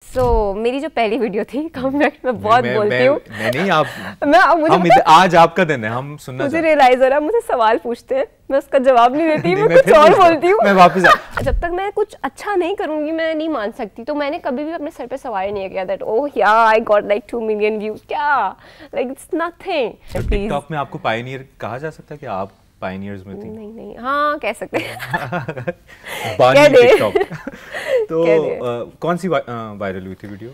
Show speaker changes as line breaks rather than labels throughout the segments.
मेरी जो पहली वीडियो थी कमेंट में बहुत बोलती हूँ।
नहीं आप आज आपका दिन है, हम सुनना
मुझे रियलाइज हो रहा है, मुझे सवाल पूछते हैं मैं उसका जवाब नहीं देती, मैं कुछ और बोलती हूँ।
मैं वापस
जब तक मैं कुछ अच्छा नहीं करूंगी मैं नहीं मान सकती। तो मैंने कभी भी अपने सर पे सवाल नहीं किया दैट ओह या I got like 2 million views, क्या लाइक इट्स नथिंग।
टिकटॉक में आपको पायनियर कहा जा सकता है कि आप पायनियर्स में थी?
नहीं हाँ कह सकते हैं।
बानी टिकटॉक। तो कौन सी वायरल हुई थी वीडियो?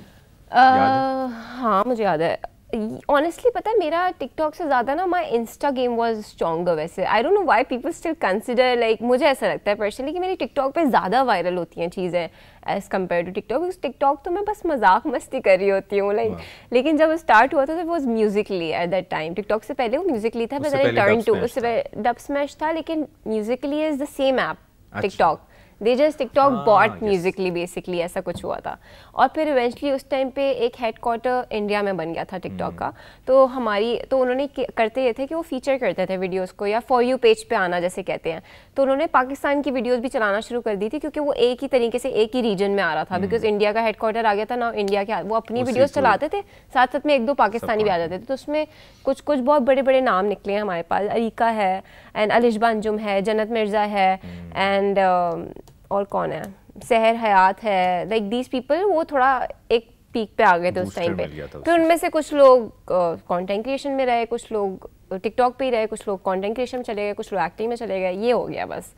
हाँ मुझे याद है ऑनेस्टली। पता है मेरा टिकटॉक से ज़्यादा ना my Insta game was stronger. वैसे I don't know why people still consider like, मुझे ऐसा लगता है पर्सनली कि मेरी टिकटॉक पे ज़्यादा वायरल होती हैं चीज़ें as compare to TikTok. Because TikTok तो मैं बस मजाक मस्ती कर रही होती हूँ लाइक, लेकिन जब स्टार्ट हुआ था तो was musically at that time. TikTok से पहले वो म्यूजिकली था, टर्न टू उससे डब स्मैश था, लेकिन musically is the same app TikTok. They just TikTok bought musically basically, ऐसा कुछ हुआ था। और फिर इवेंचुअली उस टाइम पे एक हेडक्वार्टर इंडिया में बन गया था टिकटॉक का। तो उन्होंने करते ये थे कि वो फीचर करते थे वीडियोस को, या फॉर यू पेज पे आना जैसे कहते हैं। तो उन्होंने पाकिस्तान की वीडियोस भी चलाना शुरू कर दी थी, क्योंकि वो एक ही तरीके से एक ही रीजन में आ रहा था। बिकॉज इंडिया का हेडक्वार्टर आ गया था ना, इंडिया के वो अपनी वीडियोस चलाते थे, साथ साथ में 1-2 पाकिस्तानी भी आ जाते थे। तो उसमें कुछ बहुत बड़े बड़े नाम निकले हैं हमारे पास। अरीका है एंड अलिशबा अंजुम है, जन्नत मिर्ज़ा है एंड और कौन है, सहर हयात है। लाइक दीज पीपल वो थोड़ा एक पीक पे आ गए थे उस टाइम पे। फिर उनमें से कुछ लोग कंटेंट क्रिएशन में रहे, कुछ लोग टिकटॉक पे ही रहे, कुछ लोग कंटेंट क्रिएशन में चले गए, कुछ लोग एक्टिंग में चले गए। ये हो गया बस।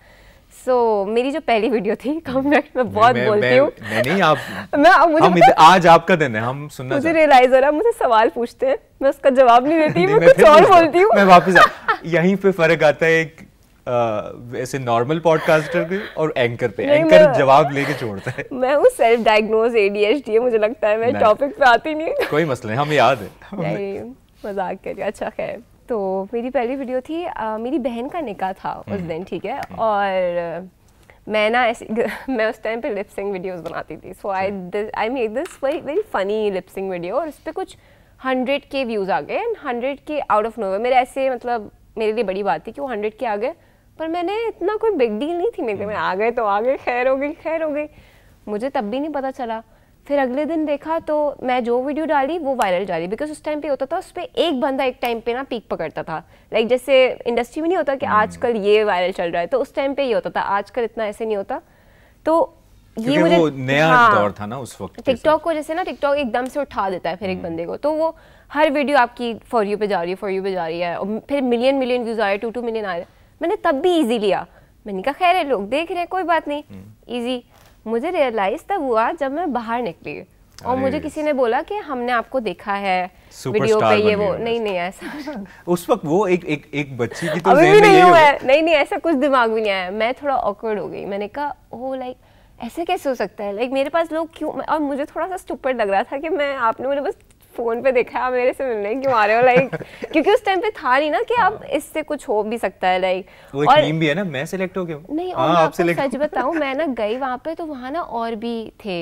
मेरी जो पहली वीडियो थी कमेंट में बहुत बोलती हूँ।
नहीं आप आज आपका दिन है, हम सुनना।
मुझे रियलाइज हो रहा है, मुझे सवाल पूछते हैं मैं उसका जवाब नहीं देती, मैं कुछ और बोलती हूँ।
मैं वापस यहीं पे फर्क आता है एक ऐसे नॉर्मल पॉडकास्टर पे और एंकर पे। एंकर जवाब लेके छोड़ता है।
मैं वो सेल्फ डायग्नोज ADHD है, मुझे लगता है मैं टॉपिक पे आती नहीं।
कोई मसला नहीं, हमें याद है।
नहीं मजाक कर रही। अच्छा खैर, तो मेरी पहली वीडियो थी, मेरी बहन का निकाह था उस दिन, ठीक है। और मैं ना मैं उस टाइम पे लिप सिंग वीडियोस बनाती थी। So I made this very funny lip sync video, और उस पर कुछ 100K व्यूज़ आ गए। And 100K out of nowhere, मेरे ऐसे मतलब मेरे लिए बड़ी बात थी कि वो 100K आ गए, पर मैंने इतना कोई बिग डील नहीं थी मेरे में। आ गए तो आ गए, खैर हो गई। मुझे तब भी नहीं पता चला। फिर अगले दिन देखा तो मैं जो वीडियो डाली वो वायरल जा रही। बिकॉज उस टाइम पे होता था, उस पर एक बंदा एक टाइम पे ना पीक पकड़ता था। लाइक जैसे इंडस्ट्री में नहीं होता कि आजकल ये वायरल चल रहा है, तो उस टाइम पे ये होता था। आजकल इतना ऐसे नहीं होता। तो ये मुझे
वो नया दौर था ना उस वक्त।
टिकटॉक को जैसे ना टिकटॉक एकदम से उठा देता है फिर एक बंदे को, तो वो हर वीडियो आपकी फॉर यू पे जा रही है, और फिर मिलियन व्यूज आ रहे, 2 मिलियन आ रहे। मैंने तब भी ईजी लिया, मैंने कहा खैर है, लोग देख रहे हैं, कोई बात नहीं, ईजी। मुझे रियलाइज तब हुआ जब मैं बाहर निकली और मुझे किसी ने बोला कि हमने आपको देखा है वीडियो पे, ये वो। नहीं ऐसा
उस वक्त वो एक बच्ची की तो
अभी भी नहीं हुआ है। नहीं ऐसा कुछ दिमाग में नहीं आया। मैं थोड़ा ऑकवर्ड हो गई। मैंने कहा ओह लाइक ऐसे कैसे हो सकता है, लाइक मेरे पास लोग क्यों। और मुझे थोड़ा सा स्टूपिड लग रहा था कि आपने मुझे बस फोन पे देखा, आप मेरे से मिलने क्यों आ रहे हो, लाइक क्योंकि उस टाइम पे था नहीं ना कि अब इससे कुछ हो भी सकता है। लाइक
वो एक मीम भी है ना, मैं सिलेक्ट हो गया
नहीं। और मैं आपको सच बताऊं, मैं ना गई वहाँ पे, तो वहाँ ना और भी थे।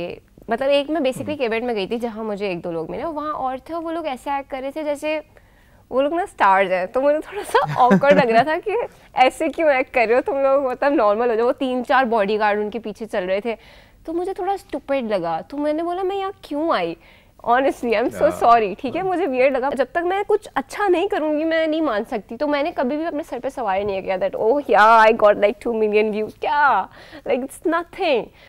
मतलब एक मैं बेसिकली केबेट में गई थी जहाँ मुझे 1-2 लोग मिले, वहाँ और थे, और वो लोग ऐसे एक्ट कर रहे थे जैसे वो लोग ना स्टार्स हैं। तो मुझे थोड़ा सा ऑकवर्ड लग रहा था कि ऐसे क्यों एक्ट कर रहे हो तुम लोग, मतलब नॉर्मल हो जाओ। वो 3-4 बॉडीगार्ड उनके पीछे चल रहे थे, तो मुझे थोड़ा स्टूपिड लगा। तो मैंने बोला मैं यहाँ क्यों आई, honestly I am so sorry, ठीक है। मुझे वियर्ड लगा। जब तक मैं कुछ अच्छा नहीं करूँगी मैं नहीं मान सकती। तो मैंने कभी भी अपने सर पे सवाल नहीं किया दैट ओह या I got like 2 million views, क्या लाइक इट्स नथिंग।